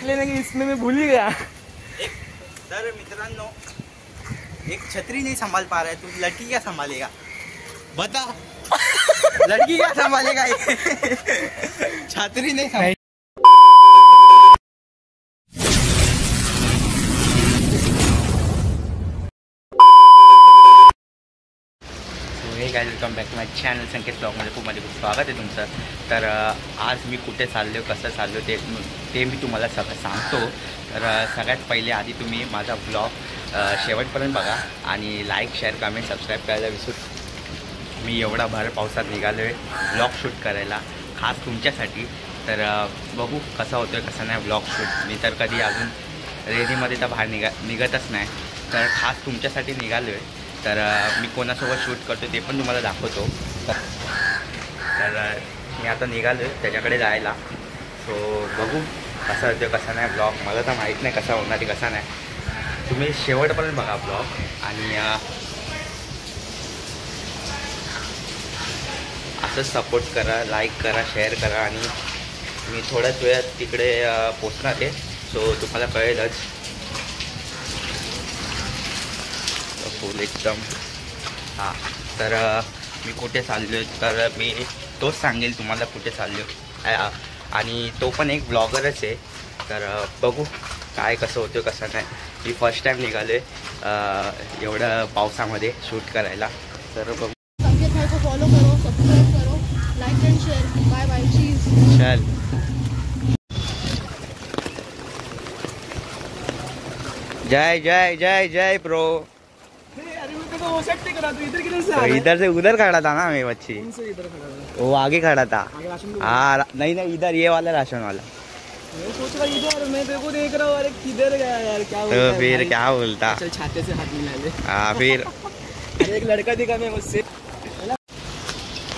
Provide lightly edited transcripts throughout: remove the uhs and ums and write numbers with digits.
लेने की इसमें मैं भूल ही गया। तर मित्रांनो, एक छतरी नहीं संभाल पा रहा है, तू लड़की क्या संभालेगा बता। लड़की क्या संभालेगा छतरी नहीं संभाल। Welcome back to my channel Sanket ब्लॉगमध्ये खूप स्वागत आहे तुमचं। तर आज मी कुठे चाललो, कसं चाललो ते मी तुम्हाला सांगतो। तर सगळ्यात पहिले आधी तुम्ही माझा ब्लॉग शेवटपर्यंत बघा आणि लाईक, शेअर, कमेंट, सबस्क्राईब करायला विसरू। मी एवढा भर पावसात निघालो आहे ब्लॉग शूट करायला खास तुमच्यासाठी। तर बघू कसा होतोय कसं नाही ब्लॉग शूट। मी तर कधी अजून रेडीमध्ये तर बाहेर निघतच नाही, तर खास तुमच्यासाठी निघालो आहे। तर मी कोणासोबत शूट करतो ते पण तुम्हाला दाखवतो। तर मी आता निघालो आहे त्याच्याकडे जायला। सो बघू कसं होतं कसं नाही ब्लॉग। मला तर माहीत नाही कसा होणार कसा नाही, तुम्ही शेवटपर्यंत बघा ब्लॉग आणि असंच सपोर्ट करा, लाईक करा, शेअर करा। आणि मी थोड्याच वेळात तिकडे पोचणार आहे, सो तुम्हाला कळेलच फुल एकदम। हां, तर मी कुठे चाललो आहे तर मी तोच सांगेल तुम्हाला कुठे चाललो आहे। आणि तो पण एक ब्लॉगरच आहे। तर बघू काय कसं होतं कसं नाही। मी फर्स्ट टाईम निघालो आहे एवढ्या पावसामध्ये शूट करायला। तर बघू। संकेत भाई को फॉलो करो, सब्सक्राइब करो, like and share. Bye bye, चीज। चल जय जय जय जय प्रो। इधर से उधर खड़ा था ना मैं बच्ची, वो आगे खड़ा था। हाँ नहीं इधर ये वाला राशन वाला। मैं सोच रहा इधर, मैं देखो देख रहा हूँ, अरे किधर गया यार, क्या तो फिर क्या बोलता। चल छाते से हाथ मिला ले। हाँ फिर एक लड़का दिखा मैं मुझसे।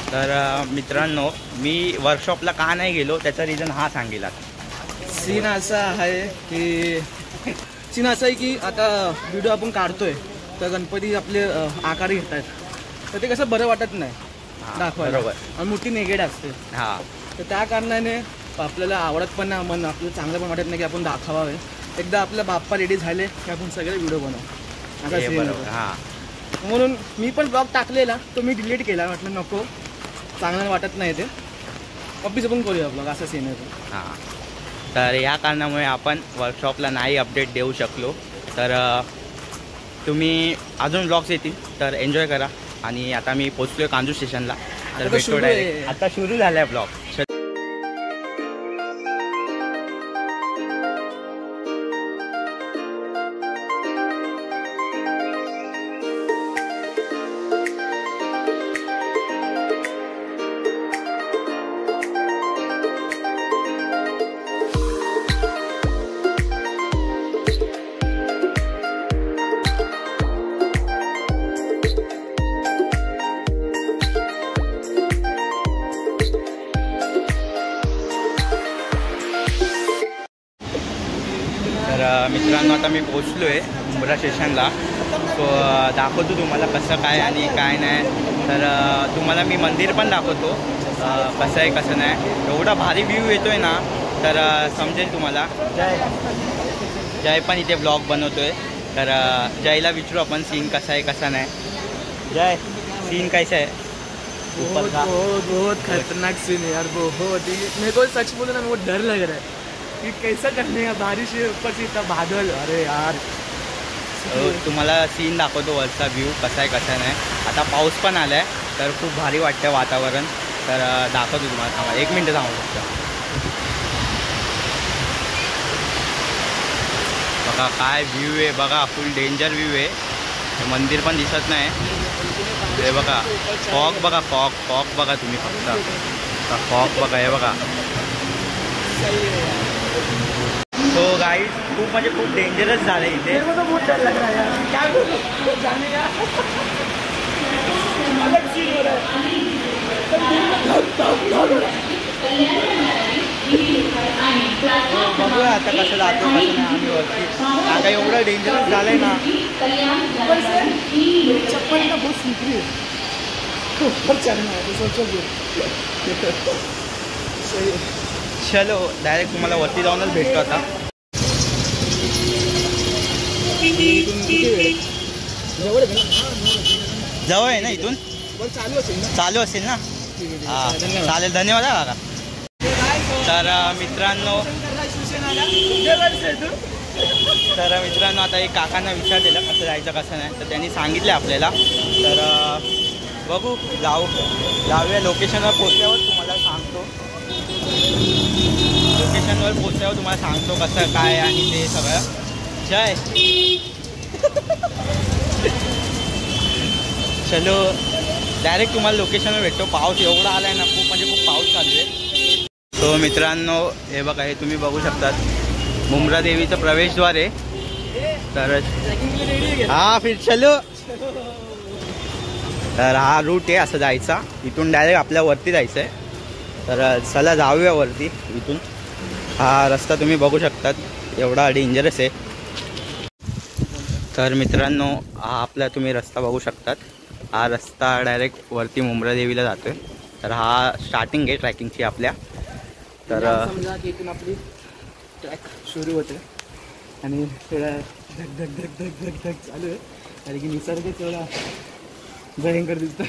तर मित्रांनो, मी वर्कशॉपला का नाही गेलो त्याचा रिझन हा सांगेल। सीन असा आहे की आता व्हिडिओ आपण काढतोय तर गणपती आपले आकार घेत आहेत, तर ते कसं बरं वाटत नाही दाखवायला। बरोबर। आणि मोठी नेगेड असते। हां, तर त्या कारणाने आपल्याला आवडत पण नाही, मन आपलं चांगलं पण वाटत नाही की आपण दाखवावे। एकदा आपल्या बाप्पा रेडी झाले की आपण सगळे व्हिडिओ बनवू आता सीन होतो। हां, म्हणून मी पण ब्लॉग टाकलेला, तो मी डिलीट केला, म्हटलं नको, चांगलं वाटत नाही ते, वापस पण करूया ब्लॉग, असा सीन आहे। हां, तर या कारणामुळे आपण वर्कशॉपला नाही अपडेट देऊ शकलो। तर तुम्ही अजून ब्लॉग्स येतील तर एन्जॉय करा। आणि आता मी पोचलो आहे कांजूर स्टेशनला, तर भेटतो डायरेक्ट। आता सुरू झाला आहे ब्लॉग। मित्रांनो, आता मी पोचलो आहे उंबरा स्टेशनला। सो दाखवतो तुम्हाला कसं काय आणि काय नाही। तर तुम्हाला मी मंदिर पण दाखवतो कसं आहे कसं नाही। एवढा भारी व्ह्यू येतोय ना, तर समजेल तुम्हाला। जय पण इथे ब्लॉग बनवतोय, तर जयला विचारू आपण सीन कसा आहे कसा नाही। जय, सीन कैसा है? बहुत खतरनाक सीन है यार, बहुत। मेरे को सच बोलो ना, मेरे को डर लग रहा है कि कैसा करने का, बारिश है ऊपर से इतना बादल। अरे यार, तुम्हाला सीन दाखवतो वरचा व्ह्यू कसा आहे कसा नाही। आता पाऊस पण आला आहे, तर खूप भारी वाटतं वातावरण। तर दाखवतो तुम्हाला, थांबा 1 मिनिट थांबू शकता। बघा काय व्ह्यू आहे, बघा फुल डेंजर व्ह्यू आहे। मंदिर पण दिसत नाही, हे बघा फॉग, बघा फॉग बघा तुम्ही फक्त फॉग बघा, हे बघा। तो गाईड खूप म्हणजे खूप डेंजरस झालं इथे। बघूया आता कसं जातो कसं नाही आम्ही वरती। आता एवढं डेंजरस झालंय ना, चप्पल का बहुत स्लिपरी है, ऊपर चढ़ना है तो सोचो। चलो डायरेक्ट तुम्हाला वरती जाऊनच भेटतो आता। किती वेळ जवळ आहे ना? जवळ आहे ना इथून? पण चालू असेल ना? चालू असेल ना? ठीक आहे, ठीक हां आहे. धन्यवाद. चालेल, धन्यवाद हा काका. तर मित्रांनो आता एक काकांना विचारलेलं कसं जायचं कसं नाही, तर त्यांनी सांगितलं आपल्याला. तर बघू जाऊया. लोकेशनवर पोचल्यावर तुम्हाला सांगतो. कसं काय आणि ते सगळं. जय चलो डायरेक्ट तुम्हाला लोकेशनवर भेटतो. पाऊस एवढा आलाय ना, खूप म्हणजे खूप पाऊस चालू आहे. तो मित्रांनो हे बघा, हे तुम्ही बघू शकतात मुंब्रा देवीचं प्रवेशद्वार आहे. तर हा फिर चलो. तर हा रूट आहे असं जायचा. इथून डायरेक्ट आपल्या वरती जायचं आहे. तर चला जाऊया वरती. इथून हा रस्ता तुम्ही बघू शकतात एवढा डेंजरस आहे. तर मित्रांनो हा आपला तुम्ही रस्ता बघू शकतात. हा रस्ता डायरेक्ट वरती मुंब्रा देवीला जातोय. तर हा स्टार्टिंग आहे ट्रॅकिंगची आपल्या. तर समजा की इथून आपली ट्रॅक सुरू होते आणि थोडा धग धग धग धग धग धग चालू आहे. कारण की निसर्ग थोडा भयंकर दिसतोय.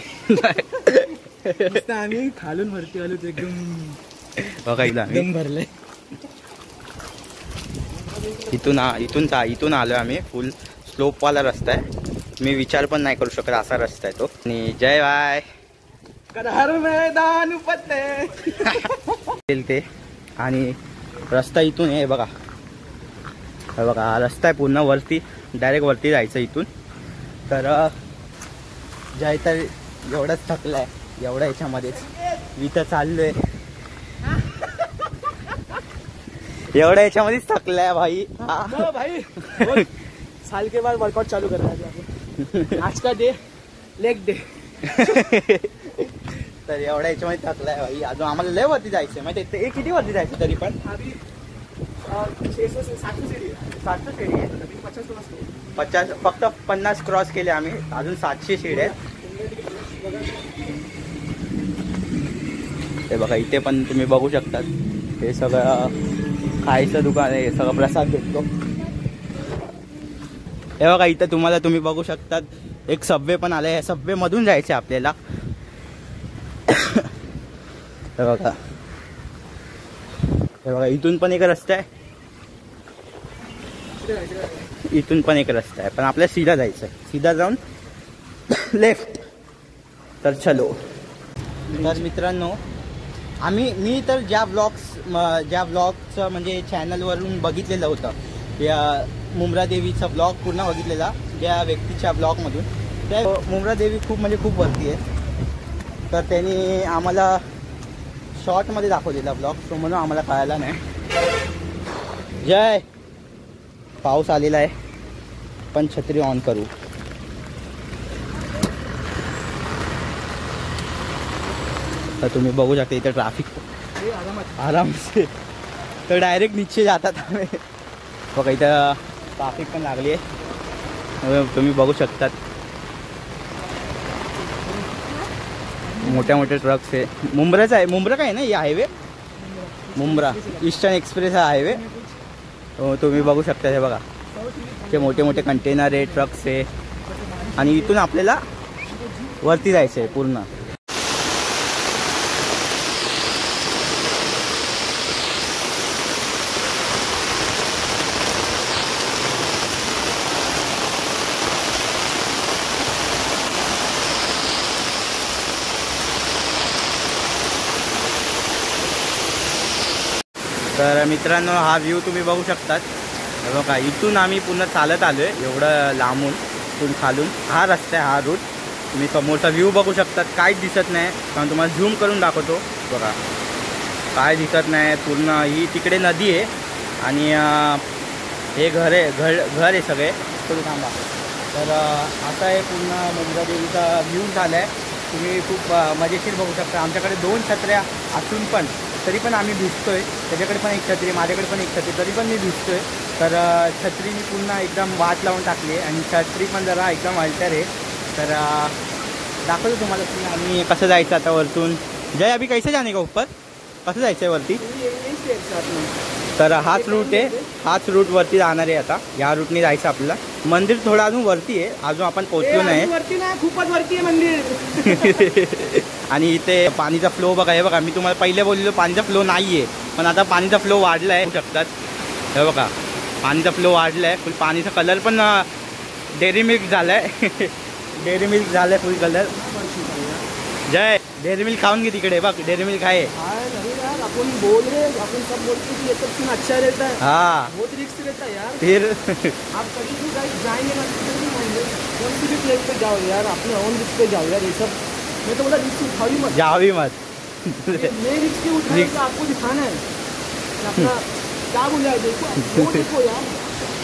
आम्ही खालून वरती आलो तर बघा एकदम भरलंय. इथून आलो आम्ही. फुल स्लोपवाला रस्ता आहे. मी विचार पण नाही करू शकत असा रस्ता आहे तो. आणि जय बाय हर मैदान फतेह. ते आणि रस्ता इथून आहे बघा. हा रस्ता आहे पूर्ण वरती, डायरेक्ट वरती जायचं इथून. तर जाय तर एवढंच थकलाय एवढ्या ह्याच्यामध्येच. इथं चाललोय एवढ्या ह्याच्यामध्येच थकलाय भाई. भाई साल के बाद वर्कआउट चालू कर रहा है. आज का डे लेग डे. तर एवढ्या ह्याच्यामध्ये थकलाय भाई. अजून आम्हाला लय वरती जायचंय माहिती आहे. किती वरती जायचं तरी पण? 700 सीडी आहे. 50 फक्त 50 क्रॉस केले आम्ही. अजून 700 सीडी आहेत. हे बघा इथे पण तुम्ही बघू शकतात. हे सगळं खायचं दुकान आहे. सगळं प्रसाद भेटतो. हे बघा इथं तुम्ही बघू शकतात एक सबवे पण आलं. या सबवे मधून जायचं आपल्याला. हे बघा इथून पण एक रस्ता आहे. इथून पण एक रस्ता आहे. पण आपल्याला सीधा जायचं आहे. सीधा जाऊन लेफ्ट. तर चलो. तर मित्रांनो मी तर ज्या ब्लॉगचं म्हणजे चॅनलवरून बघितलेलं होतं या मुंब्रा देवीचा ब्लॉग पूर्ण बघितलेला त्या व्यक्तीच्या ब्लॉगमधून. त्या मुंब्रा देवी खूप म्हणजे खूप वरती आहे. तर त्यांनी आम्हाला शॉर्टमध्ये दाखवलेला ब्लॉग, तो म्हणून आम्हाला कळायला नाही. जय पाऊस आलेला आहे पण छत्री ऑन करू. तर तुम्ही बघू शकता इथे ट्रॅफिक आराम से. तर डायरेक्ट नीचे जातात आम्ही. बघा इथं ट्रॅफिक पण लागली आहे. तुम्ही बघू शकतात मोठ्या ट्रक्स आहे. मुंब्राचा आहे. मुंब्रा काय ना या हायवे. मुंब्रा ईस्टर्न एक्सप्रेस हा हायवे. तुम्ही बघू शकता. हे बघा ते मोठे कंटेनर आहे, ट्रक्स आहे. आणि इथून आपल्याला वरती जायचं आहे पूर्ण. तर मित्रांनो हा व्ह्यू तुम्ही बघू शकतात. बघा इथून आम्ही पूर्ण चालत आलो आहे एवढं लांबून. इथून खालून हा रस्ता आहे, हा रूट. तुम्ही समोरचा व्ह्यू बघू शकतात. काहीच दिसत नाही कारण तुम्हाला झूम करून दाखवतो. बघा काय दिसत नाही पूर्ण. ही तिकडे नदी आहे आणि हे घर आहे सगळे. थोडी थांबा. तर आता आहे पूर्ण मुंब्रा देवीचा व्ह्यू झाला आहे. तुम्ही खूप मजेशीर बघू शकता. आमच्याकडे 2 छत्र्या असून पण तरी पण आम्ही भिजतोय. त्याच्याकडे पण एक छत्री, माझ्याकडे पण एक छत्री, तरी पण मी भिजतोय. तर छत्री मी पूर्ण एकदम वाट लावून टाकली आहे आणि छत्री पण जरा एकदम अल्टर आहे. तर दाखवतो तुम्हाला की आम्ही कसं जायचं आता वरतून. जय अभी कैसे जाने का ऊपर? कसं जायचं आहे वरती? तर हाच रूट आहे, हाच रूट वरती जाणार आहे आता. या रूटने जायचं आपल्याला. मंदिर थोडं अजून वरती आहे, अजून आपण पोहोचलो नाही. वरती नाही, खूपच वरती आहे मंदिर. आणि इथे पाणीचा फ्लो बघा. हे बघा, मी तुम्हाला पहिले बोललेलो पाणीचा फ्लो नाही आहे, पण आता पाणीचा फ्लो वाढला आहे. शकतात हे बघा, पाणीचा फ्लो वाढला आहे फुल. पाणीचा कलर पण डेअरी मिल्क झाला आहे. डेअरी मिल्क झालं आहे फुल कलर. जय, डेअरी मिल्क खाऊन घे तिकडे बघ, डेअरी मिल्क आहे. अपन बोल रहे, अपन सब बोलते कि ये सब सीन अच्छा रहता है. हाँ, बहुत रिस्क रहता है यार. फिर आप कभी भी जाएंगे ना, कौन सी भी प्लेस पे जाओ यार, अपने ओन रिस्क पे जाओ यार. ये सब मैं तो बोला रिस्क उठाओ मत. जावी मत. मैं रिस्क उठाने का आपको दिखाना है अपना क्या बोला देखो देखो यार.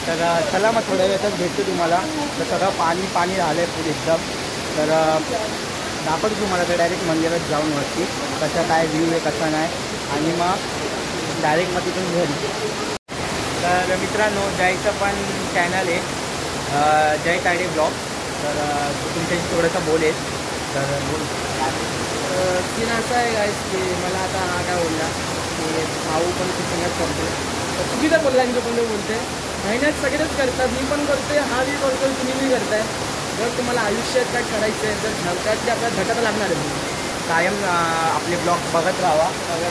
तर चला मग थोड्या वेळातच भेटतो तुम्हाला. तर सगळं पाणी पाणी झालं आहे फुल एकदम. तर दाखवतो तुम्हाला तर डायरेक्ट मंदिरात जाऊन वरती कसं काय व्ह्यू आहे कसं नाही, आणि मग डायरेक्ट मग तिथून घरी. तर मित्रांनो, जयचं पण चॅनल आहे, जय तायडे ब्लॉग. तर तुमच्याशी थोडंसं बोलेल. तर बोल. सीन असा आहे गाईस की मला आता हा काय बोलला की भाऊ पण खूप मेहनत करतो. चुकीचं बोलला मी पण बोलते. मेहनत सगळेच करतात, मी पण करते, हा बी करतो, तुम्ही बी करताय. जर तुम्हाला आयुष्यात काय करायचं आहे तर झटकात की आपल्याला झटायला लागणार आहे. कायम आपले ब्लॉग बघत राहा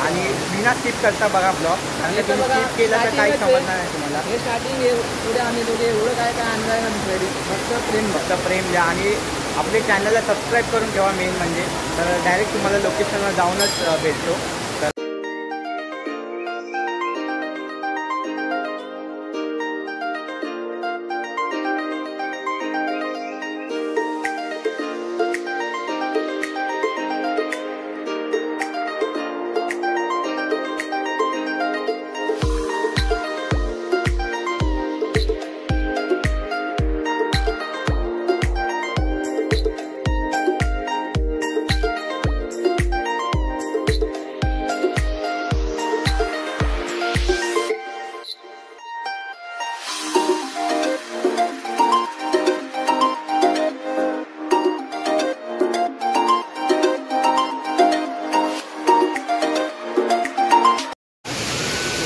आणि बिना स्किप करता बघा ब्लॉग. आणि तुम्ही स्किप केलं तर काही समजणार नाही तुम्हाला. हे स्टार्टिंग हे पुढे आम्ही दोघे एवढं काय काय आणलं ना दुसरी फक्त प्रेम द्या आणि आपल्या चॅनलला सबस्क्राईब करून ठेवा. मेन म्हणजे तर डायरेक्ट तुम्हाला लोकेशनवर जाऊनच भेटतो. तर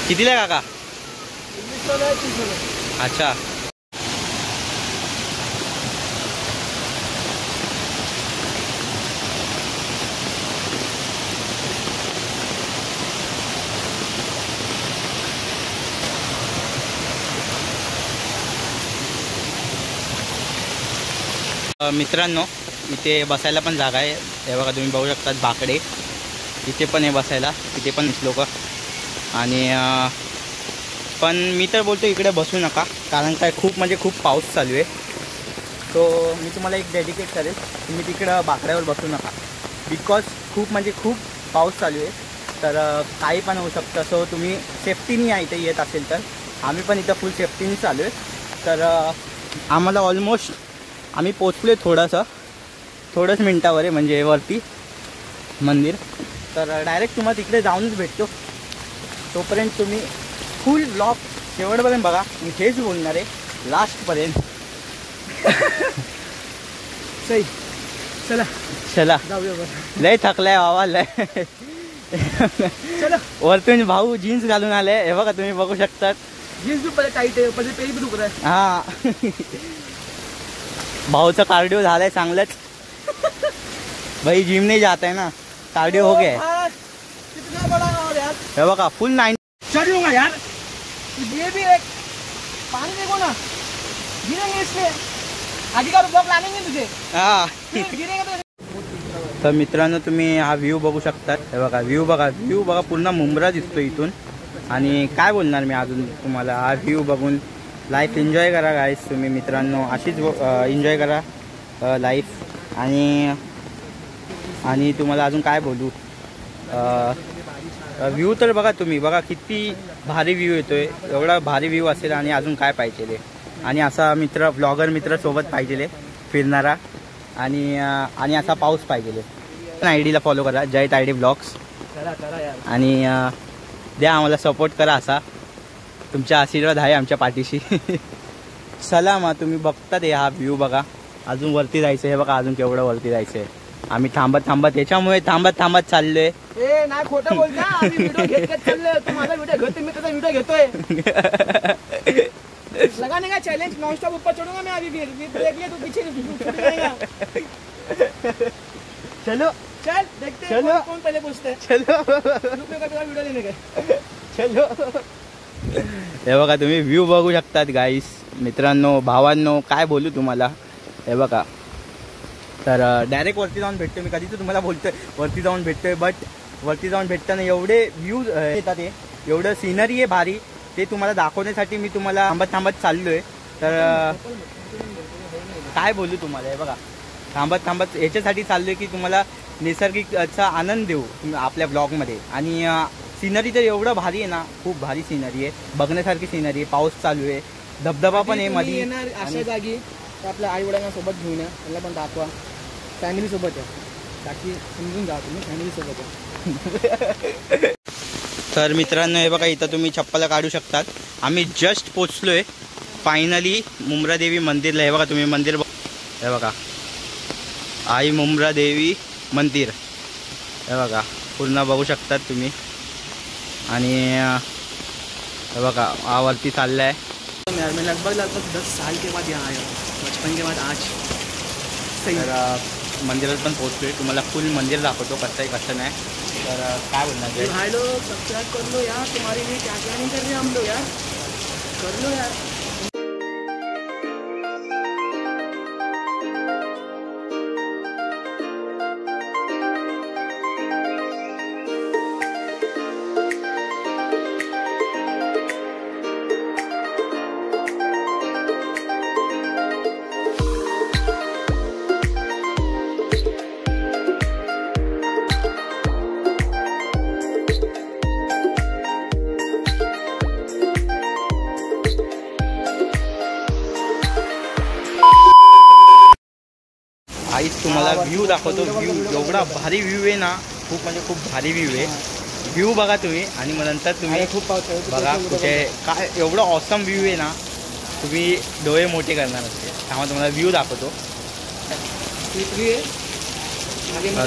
कितीला काका? अच्छा. मित्रांनो, इथे बसायला पण जागा आहे. हे बघा, तुम्ही बघू शकतात बाकडे. इथे पण आहे बसायला, इथे पण लोक. आणि पण मी तर बोलतो इकडे बसू नका, कारण काय खूप म्हणजे खूप पाऊस चालू आहे. तो मी तुम्हाला एक डेडिकेट करेल, तुम्ही तिकडं बाकड्यावर बसू नका, बिकॉज खूप म्हणजे खूप पाऊस चालू आहे. तर काही पण होऊ शकतं. सो तुम्ही सेफ्टीने या इथे येत असेल तर. आम्ही पण इथं फुल सेफ्टीने चालू आहे. तर आम्हाला ऑलमोस्ट आम्ही पोचलो आहे थोडंच मिनटावर आहे म्हणजे वरती मंदिर. तर डायरेक्ट तुम्हाला तिकडे जाऊनच भेटतो. तोपर्यंत तुम्ही फुल ब्लॉग शेवटपर्यंत बघा. मी हेच बोलणार आहे लास्टपर्यंत. सही. चला चला, जाऊया बरं. लय थकलाय बाबा, लय. चला. वरतून भाऊ जीन्स घालून आले. हे बघा, तुम्ही बघू शकतात. जीन्स भी पहले टाइट है, ऊपर से पेट भी दुख रहा है. हां, भाऊचा कार्डिओ झालाय चांगलंच. भाई जिम नहीं जाता है ना, कार्डिओ हो गया है. कितना बड़ा और यार. हे बघा, फुल 9. चढ़ लूंगा यार. ये भी एक पानी देखो ना, गिरेंगे इससे. आगे का ब्लॉक लानेंगे तुझे. हां. गिरेंगे तो. तर मित्रांनो, तुम्ही हा व्ह्यू बघू शकतात. हे बघा, व्ह्यू बघा, पूर्ण मुंब्रा दिसतो इथून. आणि काय बोलणार मी अजून तुम्हाला. हा व्ह्यू बघून लाईफ एन्जॉय करा गाईस तुम्ही मित्रांनो. अशीच एन्जॉय करा लाईफ. आणि तुम्हाला अजून काय बोलू. व्ह्यू तर बघा, तुम्ही बघा किती भारी व्ह्यू येतोय. एवढा भारी व्ह्यू असेल आणि अजून काय पाहिजे. आणि असा ब्लॉगर मित्र सोबत पाहिजे फिरणारा. आणि असा पाऊस पाहिजे. आयडीला फॉलो करा, जय तायडे ब्लॉग्स. आणि द्या आम्हाला सपोर्ट करा. असा तुमचा आशीर्वाद आहे आमच्या पाठीशी. चला मग, तुम्ही बघतात हा व्ह्यू बघा. अजून वरती जायचं आहे. बघा, अजून केवढं वरती जायचं आहे. आम्ही थांबत थांबत याच्यामुळे थांबत चाललोय. ए नाही खोटं बोलता, आम्ही व्हिडिओ घेत चाललोय. तू माझा व्हिडिओ घेतोय, मी तुझा व्हिडिओ घेतोय. लगाने का चैलेंज नॉन स्टॉप ऊपर चढ़ूंगा मैं अभी. फिर देख ले तू पीछे छूट जाएगा. चलो चल देखते हैं चलो. कौन पहले पूछते हैं. चलो रुपये का वीडियो लेने का. चलो. हे बघा तुम्ही व्ह्यू बघू शकतात गाईस. मित्रांनो भावांनो काय बोलू तुम्हाला. हे बघा तर डायरेक्ट वरती जाऊन भेटतोय. मी कधीच तुम्हाला बोलतोय वरती जाऊन भेटतोय, बट वरती जाऊन भेटताना एवढे व्ह्यूज येतात, एवढं सिनरी आहे भारी, ते तुम्हाला दाखवण्यासाठी मी तुम्हाला थांबत चाललोय. तर काय बोलू तुम्हाला. हे बघा थांबत याच्यासाठी चाललोय की तुम्हाला निसर्गिकचा आनंद देऊ आपल्या ब्लॉगमध्ये. आणि सिनरी तर एवढं भारी आहे ना, खूप भारी सिनरी आहे, बघण्यासारखी सिनरी आहे. पाऊस चालू आहे, धबधबा पण आहे मध्ये. येणार अशा जागी तर आपल्या आई वडिलांना सोबत घेऊन या, त्यांना पण दाखवा. फॅमिली सोबत आहे, बाकी समजून जा तुम्ही, फॅमिली सोबत आहे. तर मित्रांनो हे बघा इथं तुम्ही चप्पल काढू शकतात. आम्ही जस्ट पोचलोय फायनली मुंब्रा देवी मंदिरला. हे बघा तुम्ही मंदिर हे बघा आई मुंब्रा देवी मंदिर. हे बघा पूर्ण बघू शकतात तुम्ही. आणि हे बघा हा वरती चालला आहे. मैं लगभग 10 साल के बाद यहाँ आया, बचपन के बाद आज. तर मंदिरात पण पोहोचलोय. तुम्हाला फुल मंदिर दाखवतो कसं आहे कसं नाही. तर काय बोलणार जय. भाई लोग सब्सक्राइब कर लो यार, तुम्हारे लिए क्या क्या नहीं कर रहे हम लोग यार, कर लो यार. आईच तुम्हाला व्ह्यू दाखवतो. व्ह्यू एवढा भारी व्ह्यू आहे ना, खूप म्हणजे खूप भारी व्ह्यू आहे. व्ह्यू बघा तुम्ही आणि मग नंतर तुम्ही खूप पाऊस आहे. बघा कुठे काय एवढं ऑसम व्ह्यू आहे ना, तुम्ही डोळे मोठे करणार असते. त्यामुळे तुम्हाला व्ह्यू दाखवतो.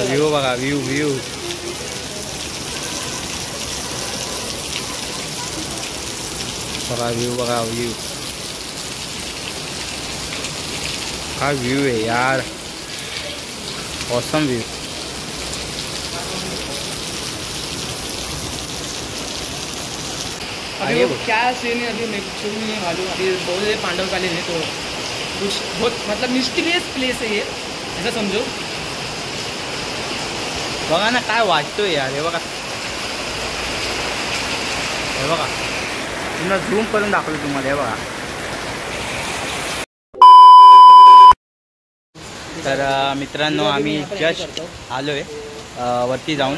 व्ह्यू बघा व्ह्यू बघा व्ह्यू हा व्ह्यू आहे यार, ऑसम व्यू. अभी वो क्या सीन है अभी मेरे शुरू में नहीं मालूम. अभी बहुत पांडव कालीन है, तो कुछ बहुत मतलब मिस्टीरियस प्लेस है ये, ऐसा समझो. बघा ना काय वाटतोय यार. हे बघा पुन्हा झूम करून दाखवलं तुम्हाला. हे बघा तर मित्रांनो आम्ही जस्ट आलोय वरती जाऊन.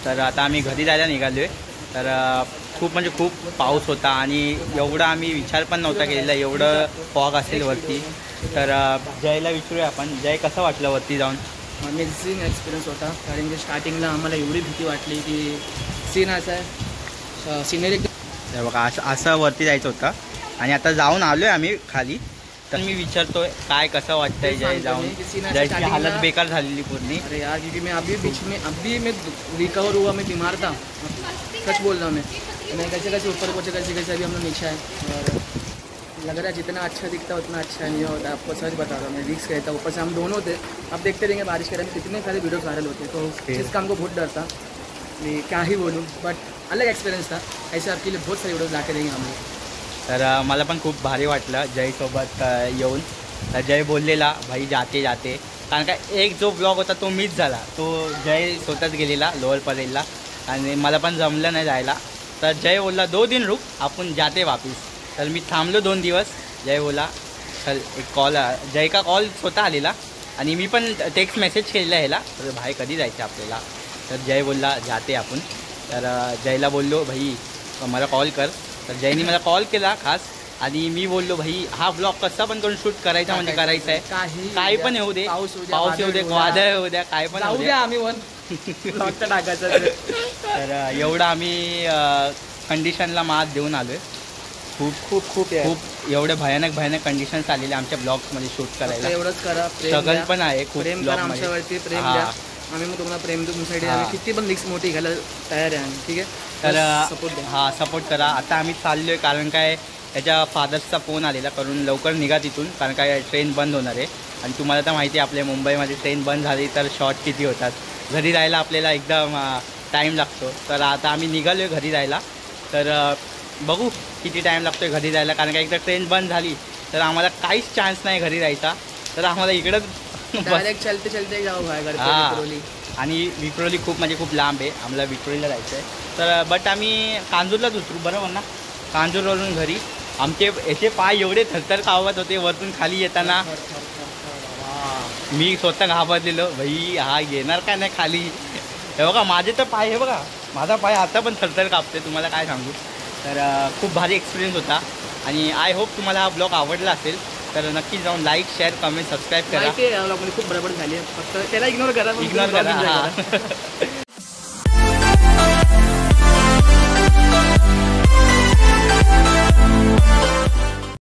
तर आता आम्ही घरी जायला निघालोय. तर खूप म्हणजे खूप पाऊस होता आणि एवढा आम्ही विचार पण नव्हता केलेला एवढं फॉग असेल वरती. तर जयला विचारूया आपण. जय कसं वाटलं वरती जाऊन. अमेझिंग एक्सपिरियन्स होता. कारण की स्टार्टिंगला आम्हाला एवढी भीती वाटली की सीन असा आहे, सिनेरी. हे बघा असं वरती जायचं होतं आणि आता जाऊन आलोय आम्ही खाली. तर मी विचारतोय काय कसं वाटतंय जय जाऊन. जयची हालत बेकार झालेली पूर्ण. अरे यार क्योंकि मैं अभी मैं रिकवर हुआ, मैं बीमार था, सच बोल रहा हूँ मैं कैसे ऊपर पहुँचे, कैसे अभी हम लोग नीचे आए. और लग रहा है जितना अच्छा दिखता उतना अच्छा नहीं होता. आपको सच बता रहा हूँ मैं, रिस्क रहता. ऊपर से हम दोनों थे. अब देखते रहेंगे बारिश के टाइम कितने सारे वीडियोस वायरल होते, तो इस काम को बहुत डर था. मैं क्या ही बोलूँ, बट अलग एक्सपिरियंस था. ऐसे आपके लिए बहुत सारे वीडियोस लाते रहेंगे हम लोग. तर मला पण खूप भारी वाटलं जयसोबत येऊन. तर जय बोललेला भाई जाते कारण का एक जो ब्लॉग होता तो मिस झाला. तो जय स्वतःच गेलेला लोअर परेलला आणि मला पण जमलं नाही जायला. तर जय बोलला 2 दिन रुक आपण जाते वापिस. तर मी थांबलो 2 दिवस. जय बोला चल एक कॉल, जय का कॉल स्वतः आलेला आणि मी पण टेक्स्ट मेसेज केलेला ह्याला. तर भाई कधी जायचं आपल्याला. तर जय बोलला जाते आपण. तर जयला बोललो भाई मला कॉल कर. तर जयनी मला कॉल केला खास आणि मी बोललो भाई हा ब्लॉग कसा पण करून शूट करायचा म्हणजे करायचा आहे. काही पण येऊ दे, पाऊस येऊ दे, वादळ येऊ द्या, काय पण जाऊ द्या, आम्ही वन ब्लॉग टाकायचं. तर एवढं आम्ही कंडिशनला मात देऊन आलोय. खूप खूप खूप यार. खूप एवढे भयानक कंडिशन्स आलेले आमच्या ब्लॉगमध्ये शूट फक्त करायला. एवढंच करा, प्रेम स्ट्रगल द्या. पण आहे खूप प्रेम करा ब्लॉगमध्ये. आमच्यावरती, प्रेम हां. द्या. आम्ही मग तुम्हाला प्रेम देऊ तुमच्यासाठी. हां. आम्ही किती पण रिक्स मोठी घ्यायला तयार आहे आम्ही. ठीक आहे, तर सपोर्ट द्या. हां सपोर्ट करा. आता आम्ही चाललो आहे कारण काय त्याच्या फादर्सचा फोन आलेला करून लवकर निघा तिथून, कारण काय ट्रेन बंद होणार आहे. आणि तुम्हाला तर माहिती आहे आपल्या मुंबईमध्ये ट्रेन बंद झाली तर शॉर्ट किती होतात. घरी राहायला आपल्याला एकदम टाईम लागतो. तर आता आम्ही निघालो आहे घरी जायला. तर बघू किती टाईम लागतो आहे घरी जायला, कारण का एकदा ट्रेन बंद झाली तर आम्हाला काहीच चान्स नाही घरी राहायचा. तर आम्हाला इकडंच डायरेक्ट चलते चलते जाऊ बाहेर. हां. आणि विक्रोली खूप म्हणजे खूप लांब आहे, आम्हाला विक्रोलीला जायचं आहे. तर बट आम्ही कांजूरलाच उतरू, बरोबर ना. कांजूरवरून घरी आमचे याचे पाय एवढे थरथर कावत होते वरतून खाली येताना. मी स्वतः घाबरलेलो, भाई हा येणार का नाही खाली. हे बघा माझे तर पाय, हे बघा माझा पाय आता पण थरथर कापते, तुम्हाला काय सांगू. तर खूप भारी एक्सपिरियन्स होता आणि आय होप तुम्हाला हा ब्लॉग आवडला असेल. तर नक्की जाऊन लाईक शेअर कमेंट सबस्क्राईब करा. माहिती आहे खूप बरोबर झाली आहे, फक्त त्याला इग्नोर करा. इग्नोर करा. हां